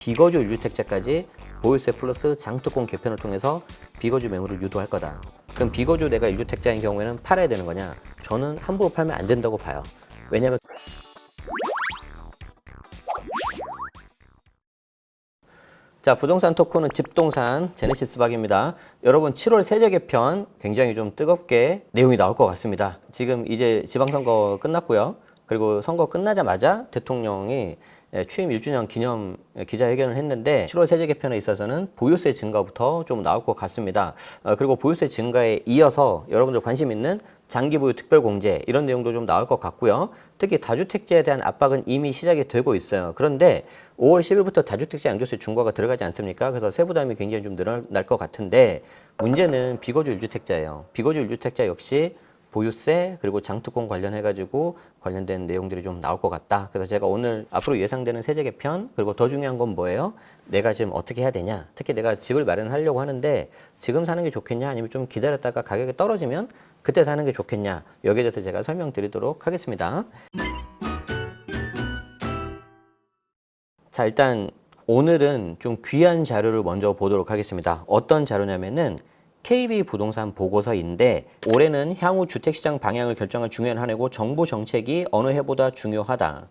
비거주 1주택자까지 보유세 플러스 장특권 개편을 통해서 비거주 매물을 유도할 거다. 그럼 비거주 내가 1주택자인 경우에는 팔아야 되는 거냐? 저는 함부로 팔면 안 된다고 봐요. 왜냐하면 자, 부동산 토크는 집동산 제네시스 박입니다. 여러분 7월 세제 개편 굉장히 좀 뜨겁게 내용이 나올 것 같습니다. 지금 이제 지방선거 끝났고요. 그리고 선거 끝나자마자 대통령이 취임 1주년 기념 기자회견을 했는데 7월 세제 개편에 있어서는 보유세 증가부터 좀 나올 것 같습니다. 그리고 보유세 증가에 이어서 여러분들 관심 있는 장기보유 특별공제 이런 내용도 좀 나올 것 같고요. 특히 다주택자에 대한 압박은 이미 시작이 되고 있어요. 그런데 5월 10일부터 다주택자 양도세 중과가 들어가지 않습니까? 그래서 세부담이 굉장히 좀 늘어날 것 같은데 문제는 비거주 1주택자예요. 비거주 1주택자 역시 보유세 그리고 장특권 관련해가지고 관련된 내용들이 좀 나올 것 같다. 그래서 제가 오늘 앞으로 예상되는 세제 개편 그리고 더 중요한 건 뭐예요? 내가 지금 어떻게 해야 되냐? 특히 내가 집을 마련하려고 하는데 지금 사는 게 좋겠냐? 아니면 좀 기다렸다가 가격이 떨어지면 그때 사는 게 좋겠냐? 여기에 대해서 제가 설명드리도록 하겠습니다. 자, 일단 오늘은 좀 귀한 자료를 먼저 보도록 하겠습니다. 어떤 자료냐면은 KB 부동산 보고서인데 올해는 향후 주택시장 방향을 결정할 중요한 한 해고 정부 정책이 어느 해보다 중요하다.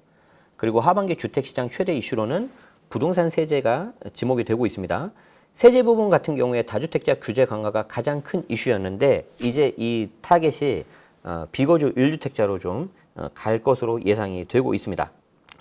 그리고 하반기 주택시장 최대 이슈로는 부동산 세제가 지목이 되고 있습니다. 세제 부분 같은 경우에 다주택자 규제 강화가 가장 큰 이슈였는데 이제 이 타겟이 비거주 1주택자로 좀 갈 것으로 예상이 되고 있습니다.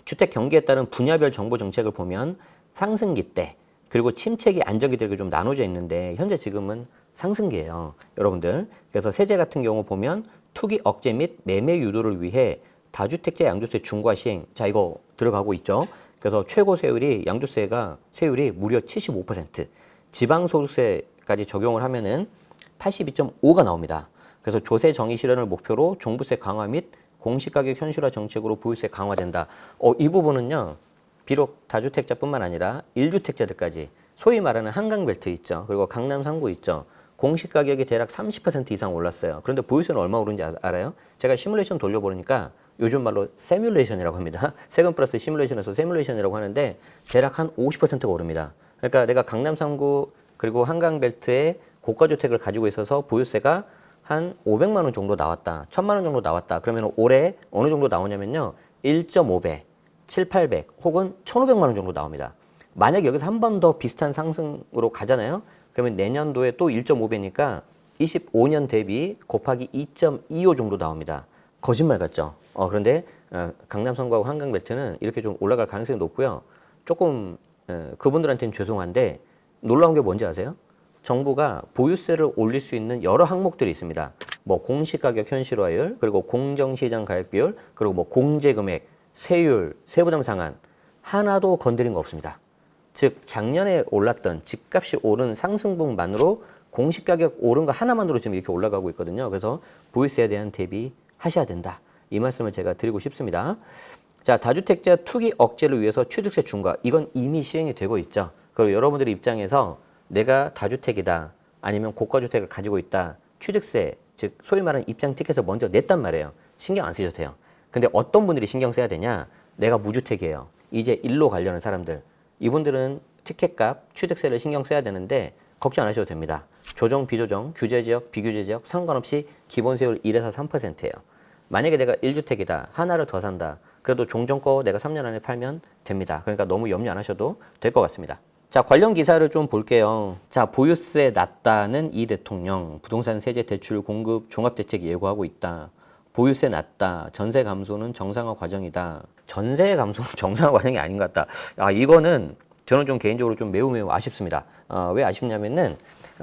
주택 경기에 따른 분야별 정부 정책을 보면 상승기 때 그리고 침체기 안정기 되게 좀 나눠져 있는데 현재 지금은 상승기예요, 여러분들. 그래서 세제 같은 경우 보면 투기 억제 및 매매 유도를 위해 다주택자 양도세 중과 시행, 자 이거 들어가고 있죠. 그래서 최고 세율이 양도세가 세율이 무려 75%, 지방소득세까지 적용을 하면은 82.5가 나옵니다. 그래서 조세 정의 실현을 목표로 종부세 강화 및 공시가격 현실화 정책으로 보유세 강화된다. 이 부분은요, 비록 다주택자뿐만 아니라 1주택자들까지 소위 말하는 한강벨트 있죠. 그리고 강남 3구 있죠. 공시가격이 대략 30% 이상 올랐어요. 그런데 보유세는 얼마 오른지 알아요? 제가 시뮬레이션 돌려보니까 요즘 말로 세뮬레이션이라고 합니다. 세금 플러스 시뮬레이션에서 세뮬레이션이라고 하는데 대략 한 50%가 오릅니다. 그러니까 내가 강남 3구 그리고 한강벨트에 고가주택을 가지고 있어서 보유세가 한 500만 원 정도 나왔다. 1000만 원 정도 나왔다. 그러면 올해 어느 정도 나오냐면요. 1.5배, 7, 800 혹은 1,500만 원 정도 나옵니다. 만약에 여기서 한 번 더 비슷한 상승으로 가잖아요. 그러면 내년도에 또 1.5배니까 25년 대비 곱하기 2.25 정도 나옵니다. 거짓말 같죠? 그런데 강남 선거하고 한강벨트는 이렇게 좀 올라갈 가능성이 높고요. 조금 그분들한테는 죄송한데 놀라운 게 뭔지 아세요? 정부가 보유세를 올릴 수 있는 여러 항목들이 있습니다. 뭐 공시가격 현실화율, 그리고 공정시장 가격 비율, 그리고 뭐 공제금액, 세율, 세부담 상한 하나도 건드린 거 없습니다. 즉 작년에 올랐던 집값이 오른 상승분만으로 공시가격 오른 거 하나만으로 지금 이렇게 올라가고 있거든요. 그래서 보유세에 대한 대비하셔야 된다. 이 말씀을 제가 드리고 싶습니다. 자, 다주택자 투기 억제를 위해서 취득세 중과 이건 이미 시행이 되고 있죠. 그리고 여러분들의 입장에서 내가 다주택이다 아니면 고가주택을 가지고 있다 취득세 즉 소위 말하는 입장 티켓을 먼저 냈단 말이에요. 신경 안 쓰셔도 돼요. 근데 어떤 분들이 신경 써야 되냐? 내가 무주택이에요. 이제 일로 가려는 사람들 이분들은 티켓값 취득세를 신경 써야 되는데 걱정 안 하셔도 됩니다. 조정 비조정 규제지역 비규제지역 상관없이 기본세율 1에서 3%예요. 만약에 내가 1주택이다 하나를 더 산다 그래도 종전거 내가 3년 안에 팔면 됩니다. 그러니까 너무 염려 안 하셔도 될 것 같습니다. 자, 관련 기사를 좀 볼게요. 자, 보유세 낮다는 이 대통령, 부동산 세제 대출 공급 종합대책 예고하고 있다. 보유세 낮다. 전세 감소는 정상화 과정이다. 전세 감소는 정상화 과정이 아닌 것 같다. 이거는 저는 좀 개인적으로 좀 매우 아쉽습니다. 왜 아쉽냐면은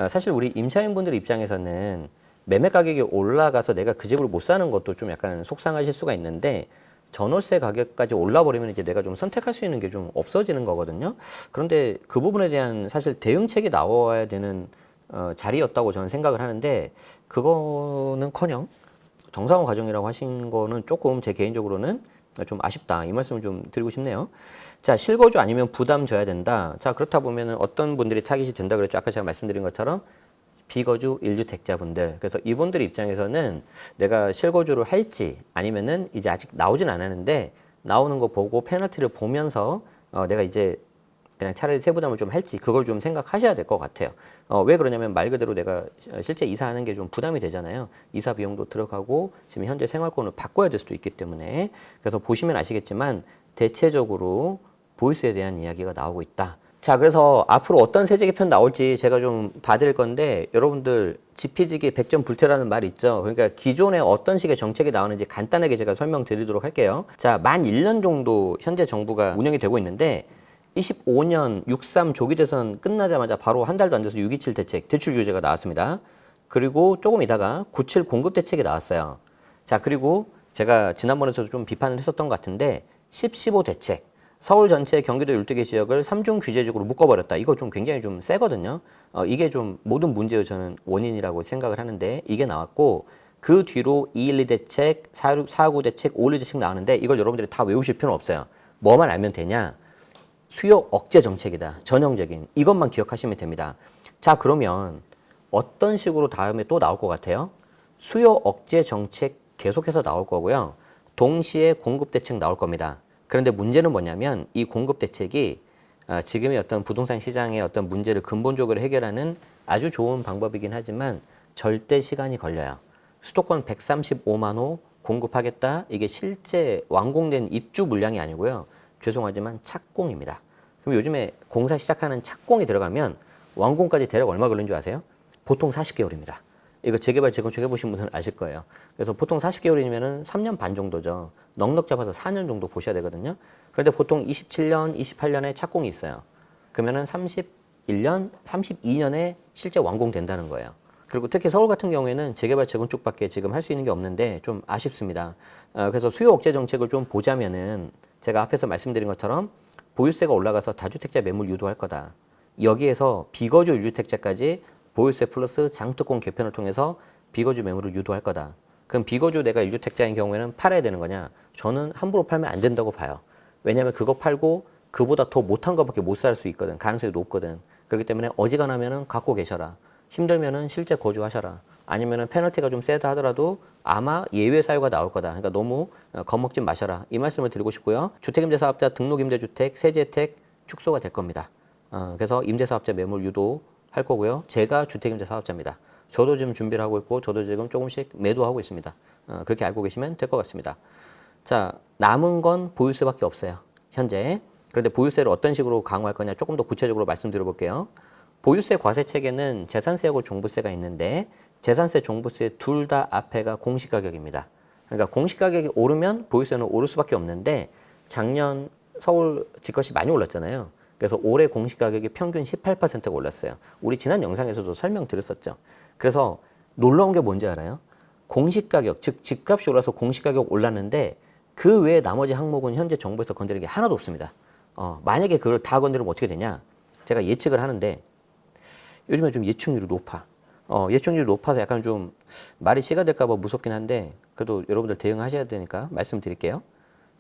사실 우리 임차인분들 입장에서는 매매 가격이 올라가서 내가 그 집으로 못 사는 것도 좀 약간 속상하실 수가 있는데 전월세 가격까지 올라버리면 이제 내가 좀 선택할 수 있는 게 좀 없어지는 거거든요. 그런데 그 부분에 대한 사실 대응책이 나와야 되는 자리였다고 저는 생각을 하는데 그거는커녕 정상화 과정이라고 하신 거는 조금 제 개인적으로는 좀 아쉽다. 이 말씀을 좀 드리고 싶네요. 자, 실거주 아니면 부담 져야 된다. 자, 그렇다 보면은 어떤 분들이 타깃이 된다 그랬죠. 아까 제가 말씀드린 것처럼 비거주 1주택자분들. 그래서 이분들 입장에서는 내가 실거주를 할지 아니면은 이제 아직 나오진 않았는데 나오는 거 보고 페널티를 보면서 내가 이제 그냥 차라리 세부담을 좀 할지 그걸 좀 생각하셔야 될 것 같아요. 왜 그러냐면 말 그대로 내가 실제 이사하는 게 좀 부담이 되잖아요. 이사 비용도 들어가고 지금 현재 생활권을 바꿔야 될 수도 있기 때문에 그래서 보시면 아시겠지만 대체적으로 보유세에 대한 이야기가 나오고 있다. 자, 그래서 앞으로 어떤 세제 개편 나올지 제가 좀 봐드릴 건데 여러분들 지피지기 백전불태라는 말이 있죠. 그러니까 기존에 어떤 식의 정책이 나오는지 간단하게 제가 설명드리도록 할게요. 자, 만 1년 정도 현재 정부가 운영이 되고 있는데 25년 6.3 조기 대선 끝나자마자 바로 한 달도 안 돼서 6.27 대책, 대출 규제가 나왔습니다. 그리고 조금 있다가 9.7 공급 대책이 나왔어요. 자, 그리고 제가 지난번에도 좀 비판을 했었던 것 같은데 10, 15 대책, 서울 전체 경기도 12개 지역을 3중 규제적으로 묶어버렸다. 이거 좀 굉장히 좀 세거든요. 이게 좀 모든 문제의 저는 원인이라고 생각을 하는데 이게 나왔고 그 뒤로 212 대책, 449 대책, 512 대책 나오는데 이걸 여러분들이 다 외우실 필요는 없어요. 뭐만 알면 되냐? 수요 억제 정책이다. 전형적인. 이것만 기억하시면 됩니다. 자, 그러면 어떤 식으로 다음에 또 나올 것 같아요? 수요 억제 정책 계속해서 나올 거고요. 동시에 공급 대책 나올 겁니다. 그런데 문제는 뭐냐면 이 공급 대책이 지금의 어떤 부동산 시장의 어떤 문제를 근본적으로 해결하는 아주 좋은 방법이긴 하지만 절대 시간이 걸려요. 수도권 135만 호 공급하겠다. 이게 실제 완공된 입주 물량이 아니고요. 죄송하지만 착공입니다. 그럼 요즘에 공사 시작하는 착공이 들어가면 완공까지 대략 얼마 걸리는 줄 아세요? 보통 40개월입니다. 이거 재개발, 재건축 해보신 분들은 아실 거예요. 그래서 보통 40개월이면 3년 반 정도죠. 넉넉 잡아서 4년 정도 보셔야 되거든요. 그런데 보통 27년, 28년에 착공이 있어요. 그러면은 31년, 32년에 실제 완공된다는 거예요. 그리고 특히 서울 같은 경우에는 재개발, 재건축밖에 지금 할 수 있는 게 없는데 좀 아쉽습니다. 그래서 수요 억제 정책을 좀 보자면은 제가 앞에서 말씀드린 것처럼 보유세가 올라가서 다주택자 매물 유도할 거다. 여기에서 비거주 1주택자까지 보유세 플러스 장특공 개편을 통해서 비거주 매물을 유도할 거다. 그럼 비거주 내가 1주택자인 경우에는 팔아야 되는 거냐? 저는 함부로 팔면 안 된다고 봐요. 왜냐하면 그거 팔고 그보다 더 못한 거밖에 못 살 수 있거든. 가능성이 높거든. 그렇기 때문에 어지간하면은 갖고 계셔라. 힘들면은 실제 거주하셔라. 아니면은 페널티가 좀 세다 하더라도 아마 예외 사유가 나올 거다. 그러니까 너무 겁먹지 마셔라. 이 말씀을 드리고 싶고요. 주택임대사업자 등록임대주택 세제 혜택 축소가 될 겁니다. 그래서 임대사업자 매물 유도할 거고요. 제가 주택임대사업자입니다. 저도 지금 준비를 하고 있고 저도 지금 조금씩 매도하고 있습니다. 그렇게 알고 계시면 될 것 같습니다. 자, 남은 건 보유세밖에 없어요. 현재. 그런데 보유세를 어떤 식으로 강화할 거냐 조금 더 구체적으로 말씀드려 볼게요. 보유세 과세책에는 재산세하고 종부세가 있는데 재산세, 종부세 둘 다 앞에가 공시가격입니다. 그러니까 공시가격이 오르면 보유세는 오를 수밖에 없는데 작년 서울 집값이 많이 올랐잖아요. 그래서 올해 공시가격이 평균 18%가 올랐어요. 우리 지난 영상에서도 설명드렸었죠. 그래서 놀라운 게 뭔지 알아요? 공시가격, 즉 집값이 올라서 공시가격 올랐는데 그 외에 나머지 항목은 현재 정부에서 건드리는 게 하나도 없습니다. 만약에 그걸 다 건드리면 어떻게 되냐? 제가 예측을 하는데 요즘에 좀 예측률이 높아. 예측률이 높아서 약간 좀 말이 씨가 될까 봐 무섭긴 한데 그래도 여러분들 대응하셔야 되니까 말씀드릴게요.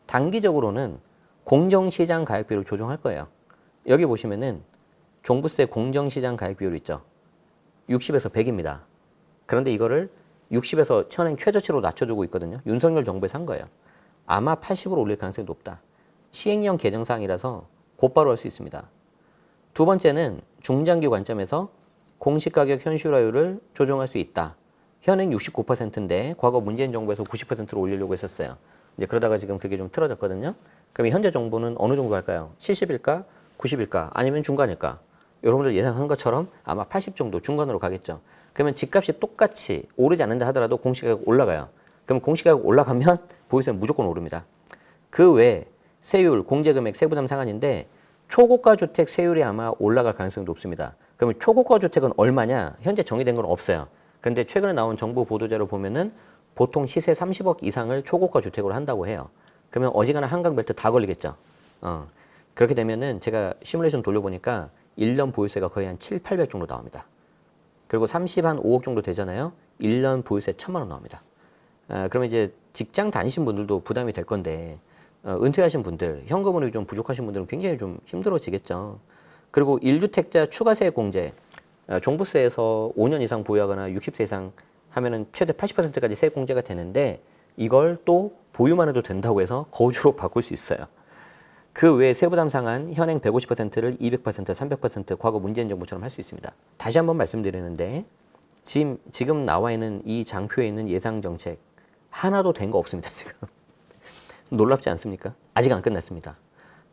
단기적으로는 공정시장 가액 비율을 조정할 거예요. 여기 보시면은 종부세 공정시장 가액 비율 있죠. 60에서 100입니다. 그런데 이거를 60에서 현행 최저치로 낮춰주고 있거든요. 윤석열 정부에서 한 거예요. 아마 80으로 올릴 가능성이 높다. 시행령 개정사항이라서 곧바로 할 수 있습니다. 두 번째는 중장기 관점에서 공시가격 현실화율을 조정할 수 있다. 현행 69%인데 과거 문재인 정부에서 90%로 올리려고 했었어요. 이제 그러다가 지금 그게 좀 틀어졌거든요. 그럼 현재 정부는 어느 정도 할까요? 70일까? 90일까? 아니면 중간일까? 여러분들 예상한 것처럼 아마 80 정도 중간으로 가겠죠. 그러면 집값이 똑같이 오르지 않는다 하더라도 공시가격 올라가요. 그럼 공시가격 올라가면 보유세는 무조건 오릅니다. 그 외에 세율, 공제금액, 세부담 상한인데 초고가 주택 세율이 아마 올라갈 가능성이 높습니다. 그러면 초고가 주택은 얼마냐? 현재 정의된 건 없어요. 그런데 최근에 나온 정부 보도자료 보면은 보통 시세 30억 이상을 초고가 주택으로 한다고 해요. 그러면 어지간한 한강벨트 다 걸리겠죠. 그렇게 되면은 제가 시뮬레이션 돌려보니까 1년 보유세가 거의 한 7, 800 정도 나옵니다. 그리고 30한 5억 정도 되잖아요. 1년 보유세 1,000만 원 나옵니다. 그러면 이제 직장 다니신 분들도 부담이 될 건데 은퇴하신 분들, 현금흐름이 좀 부족하신 분들은 굉장히 좀 힘들어지겠죠. 그리고 1주택자 추가세 공제, 종부세에서 5년 이상 보유하거나 60세 이상 하면은 최대 80%까지 세액 공제가 되는데 이걸 또 보유만 해도 된다고 해서 거주로 바꿀 수 있어요. 그 외에 세부담 상한 현행 150%를 200%, 300% 과거 문재인 정부처럼 할 수 있습니다. 다시 한번 말씀드리는데 지금 나와 있는 이 장표에 있는 예상 정책 하나도 된 거 없습니다. 지금. 놀랍지 않습니까? 아직 안 끝났습니다.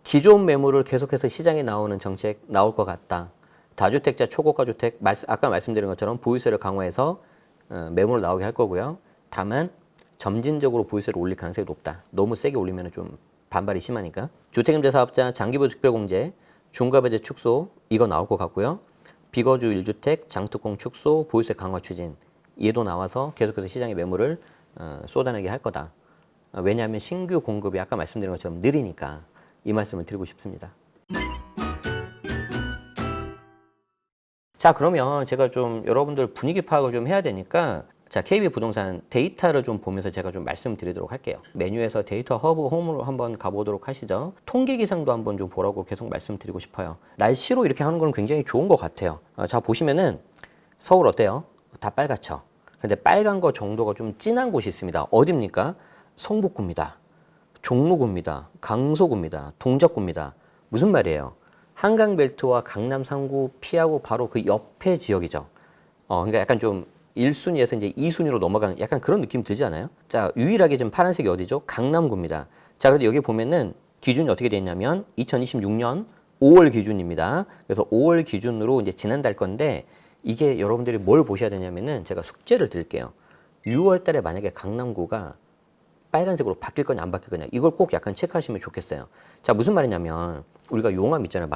기존 매물을 계속해서 시장에 나오는 정책 나올 것 같다. 다주택자 초고가 주택 아까 말씀드린 것처럼 보유세를 강화해서 매물을 나오게 할 거고요. 다만 점진적으로 보유세를 올릴 가능성이 높다. 너무 세게 올리면 좀 반발이 심하니까. 주택임대사업자 장기보유 특별공제, 중과배제 축소 이거 나올 것 같고요. 비거주 1주택 장특공 축소 보유세 강화 추진 얘도 나와서 계속해서 시장에 매물을 쏟아내게 할 거다. 왜냐하면 신규 공급이 아까 말씀드린 것처럼 느리니까 이 말씀을 드리고 싶습니다. 자, 그러면 제가 좀 여러분들 분위기 파악을 좀 해야 되니까 자, KB부동산 데이터를 좀 보면서 제가 좀 말씀드리도록 할게요. 메뉴에서 데이터 허브 홈으로 한번 가보도록 하시죠. 통계 기상도 한번 좀 보라고 계속 말씀드리고 싶어요. 날씨로 이렇게 하는 건 굉장히 좋은 것 같아요. 자, 보시면은 서울 어때요? 다 빨갛죠? 근데 빨간 거 정도가 좀 진한 곳이 있습니다. 어디입니까? 성북구입니다. 종로구입니다. 강서구입니다. 동작구입니다. 무슨 말이에요? 한강벨트와 강남 3구 피하고 바로 그 옆에 지역이죠. 그러니까 약간 좀 1순위에서 이제 2순위로 넘어가는 약간 그런 느낌 들지 않아요? 자, 유일하게 지금 파란색이 어디죠? 강남구입니다. 자, 그런데 여기 보면은 기준이 어떻게 되어 있냐면 2026년 5월 기준입니다. 그래서 5월 기준으로 이제 지난달 건데 이게 여러분들이 뭘 보셔야 되냐면은 제가 숙제를 드릴게요. 6월 달에 만약에 강남구가 빨간색으로 바뀔 거냐 안 바뀔 거냐 이걸 꼭 약간 체크하시면 좋겠어요. 자, 무슨 말이냐면 우리가 용암 있잖아요.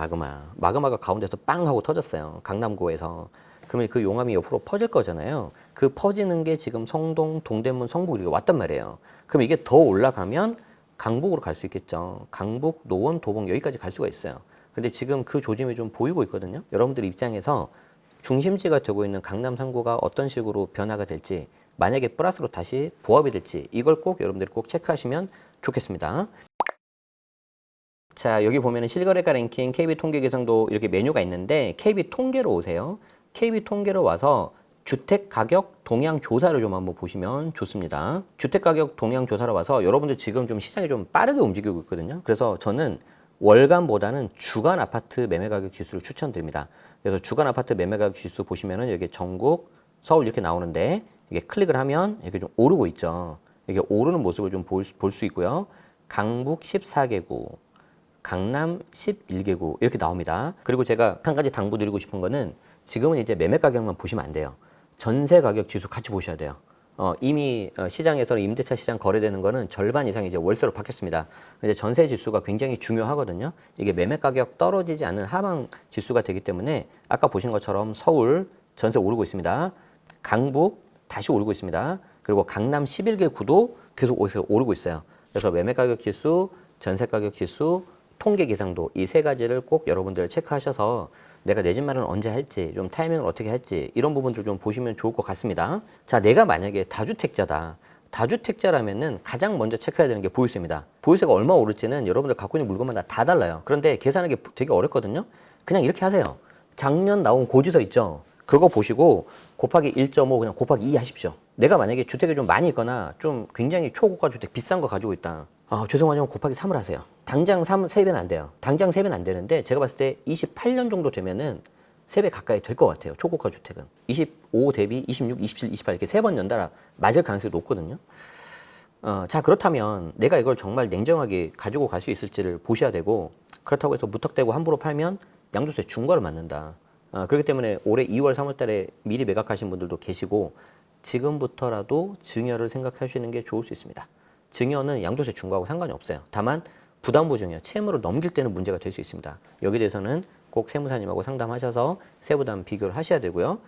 마그마가 가운데서 빵 하고 터졌어요. 강남구에서. 그러면 그 용암이 옆으로 퍼질 거잖아요. 그 퍼지는 게 지금 성동, 동대문, 성북 이렇게 왔단 말이에요. 그럼 이게 더 올라가면 강북으로 갈 수 있겠죠. 강북, 노원, 도봉 여기까지 갈 수가 있어요. 근데 지금 그 조짐이 좀 보이고 있거든요. 여러분들 입장에서 중심지가 되고 있는 강남 3구가 어떤 식으로 변화가 될지 만약에 플러스로 다시 보합이 될지 이걸 꼭 여러분들이 꼭 체크하시면 좋겠습니다. 자, 여기 보면은 실거래가 랭킹 KB 통계 개성도 이렇게 메뉴가 있는데 KB 통계로 오세요. KB 통계로 와서 주택 가격 동향 조사를 좀 한번 보시면 좋습니다. 주택 가격 동향 조사로 와서 여러분들 지금 좀 시장이 좀 빠르게 움직이고 있거든요. 그래서 저는 월간보다는 주간 아파트 매매 가격 지수를 추천드립니다. 그래서 주간 아파트 매매 가격 지수 보시면은 여기 전국, 서울 이렇게 나오는데 이게 클릭을 하면 이렇게 좀 오르고 있죠. 이게 오르는 모습을 좀 볼 수 있고요. 강북 14개구, 강남 11개구 이렇게 나옵니다. 그리고 제가 한 가지 당부드리고 싶은 거는 지금은 이제 매매 가격만 보시면 안 돼요. 전세 가격 지수 같이 보셔야 돼요. 이미 시장에서 임대차 시장 거래되는 거는 절반 이상이 이제 월세로 바뀌었습니다. 근데 전세 지수가 굉장히 중요하거든요. 이게 매매 가격 떨어지지 않는 하방 지수가 되기 때문에 아까 보신 것처럼 서울 전세 오르고 있습니다. 강북 다시 오르고 있습니다. 그리고 강남 11개 구도 계속 오르고 있어요. 그래서 매매 가격 지수, 전세 가격 지수, 통계 기상도 이 세 가지를 꼭 여러분들 체크하셔서 내가 내 집 마련 언제 할지, 좀 타이밍을 어떻게 할지 이런 부분들 좀 보시면 좋을 것 같습니다. 자, 내가 만약에 다주택자다. 다주택자라면은 가장 먼저 체크해야 되는 게 보유세입니다. 보유세가 얼마 오를지는 여러분들 갖고 있는 물건마다 다 달라요. 그런데 계산하기 되게 어렵거든요. 그냥 이렇게 하세요. 작년 나온 고지서 있죠. 그거 보시고 곱하기 1.5 그냥 곱하기 2 하십시오. 내가 만약에 주택이 좀 많이 있거나 좀 굉장히 초고가 주택 비싼 거 가지고 있다. 죄송하지만 곱하기 3을 하세요. 당장 3배는 안 돼요. 당장 3배는 안 되는데 제가 봤을 때 28년 정도 되면은 3배 가까이 될 것 같아요. 초고가 주택은. 25 대비 26, 27, 28 이렇게 3번 연달아 맞을 가능성이 높거든요. 자, 그렇다면 내가 이걸 정말 냉정하게 가지고 갈 수 있을지를 보셔야 되고 그렇다고 해서 무턱대고 함부로 팔면 양도세 중과를 맞는다. 그렇기 때문에 올해 2월, 3월 달에 미리 매각하신 분들도 계시고 지금부터라도 증여를 생각하시는 게 좋을 수 있습니다. 증여는 양도세 중과하고 상관이 없어요. 다만 부담부 증여, 채무를 넘길 때는 문제가 될 수 있습니다. 여기에 대해서는 꼭 세무사님하고 상담하셔서 세부담 비교를 하셔야 되고요.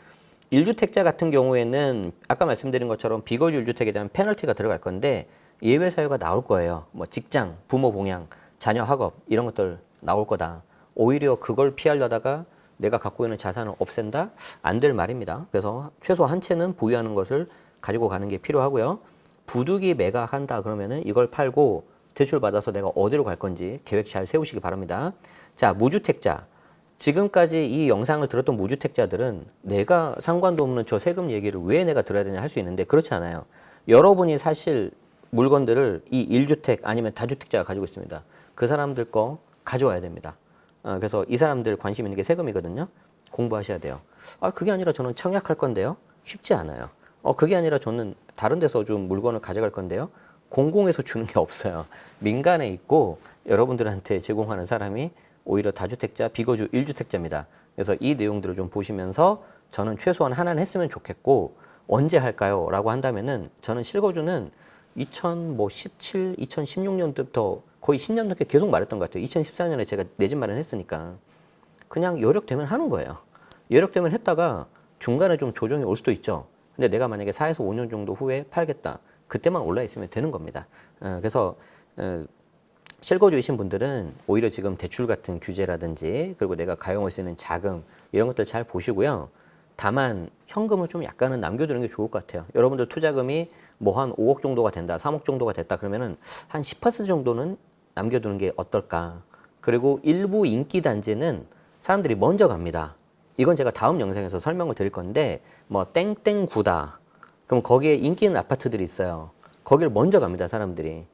1주택자 같은 경우에는 아까 말씀드린 것처럼 비거주 1주택에 대한 페널티가 들어갈 건데 예외 사유가 나올 거예요. 뭐 직장, 부모 봉양, 자녀 학업 이런 것들 나올 거다. 오히려 그걸 피하려다가 내가 갖고 있는 자산을 없앤다? 안 될 말입니다. 그래서 최소 한 채는 보유하는 것을 가지고 가는 게 필요하고요. 부득이 매각한다 그러면은 이걸 팔고 대출 받아서 내가 어디로 갈 건지 계획 잘 세우시기 바랍니다. 자, 무주택자. 지금까지 이 영상을 들었던 무주택자들은 내가 상관도 없는 저 세금 얘기를 왜 내가 들어야 되냐 할 수 있는데 그렇지 않아요. 여러분이 사실 물건들을 이 1주택 아니면 다주택자가 가지고 있습니다. 그 사람들 거 가져와야 됩니다. 그래서 이 사람들 관심 있는 게 세금이거든요. 공부하셔야 돼요. 그게 아니라 저는 청약할 건데요. 쉽지 않아요. 그게 아니라 저는 다른 데서 좀 물건을 가져갈 건데요. 공공에서 주는 게 없어요. 민간에 있고 여러분들한테 제공하는 사람이 오히려 다주택자, 비거주 1주택자입니다. 그래서 이 내용들을 좀 보시면서 저는 최소한 하나는 했으면 좋겠고 언제 할까요? 라고 한다면은 저는 실거주는 2017, 2016년부터 거의 10년 넘게 계속 말했던 것 같아요. 2014년에 제가 내 집 마련했으니까 그냥 여력되면 하는 거예요. 여력되면 했다가 중간에 좀 조정이 올 수도 있죠. 근데 내가 만약에 4에서 5년 정도 후에 팔겠다. 그때만 올라 있으면 되는 겁니다. 그래서 실거주이신 분들은 오히려 지금 대출 같은 규제라든지 그리고 내가 가용할 수 있는 자금 이런 것들 잘 보시고요. 다만 현금을 좀 약간은 남겨두는 게 좋을 것 같아요. 여러분들 투자금이 뭐 한 5억 정도가 된다, 3억 정도가 됐다 그러면은 한 10% 정도는 남겨두는 게 어떨까. 그리고 일부 인기 단지는 사람들이 먼저 갑니다. 이건 제가 다음 영상에서 설명을 드릴 건데 뭐 땡땡구다. 그럼 거기에 인기 있는 아파트들이 있어요. 거기를 먼저 갑니다, 사람들이.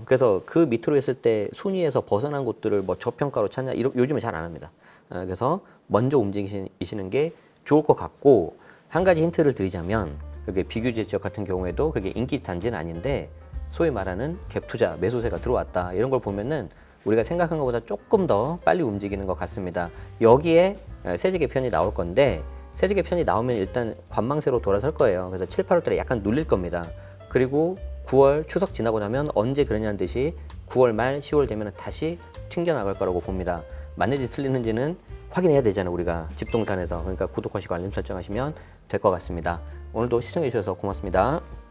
그래서 그 밑으로 있을 때 순위에서 벗어난 곳들을 뭐 저평가로 찾냐, 요즘에 잘 안 합니다. 그래서 먼저 움직이시는 게 좋을 것 같고, 한 가지 힌트를 드리자면, 그게 비규제 지역 같은 경우에도 그게 인기 단지는 아닌데, 소위 말하는 갭 투자, 매수세가 들어왔다. 이런 걸 보면은 우리가 생각한 것보다 조금 더 빨리 움직이는 것 같습니다. 여기에 세제 개편이 나올 건데, 세제 개편이 나오면 일단 관망세로 돌아설 거예요. 그래서 7, 8월 달에 약간 눌릴 겁니다. 그리고 9월 추석 지나고 나면 언제 그러냐는 듯이 9월 말 10월 되면 다시 튕겨나갈 거라고 봅니다. 맞는지 틀리는지는 확인해야 되잖아요, 우리가 집동산에서. 그러니까 구독하시고 알림 설정하시면 될 것 같습니다. 오늘도 시청해 주셔서 고맙습니다.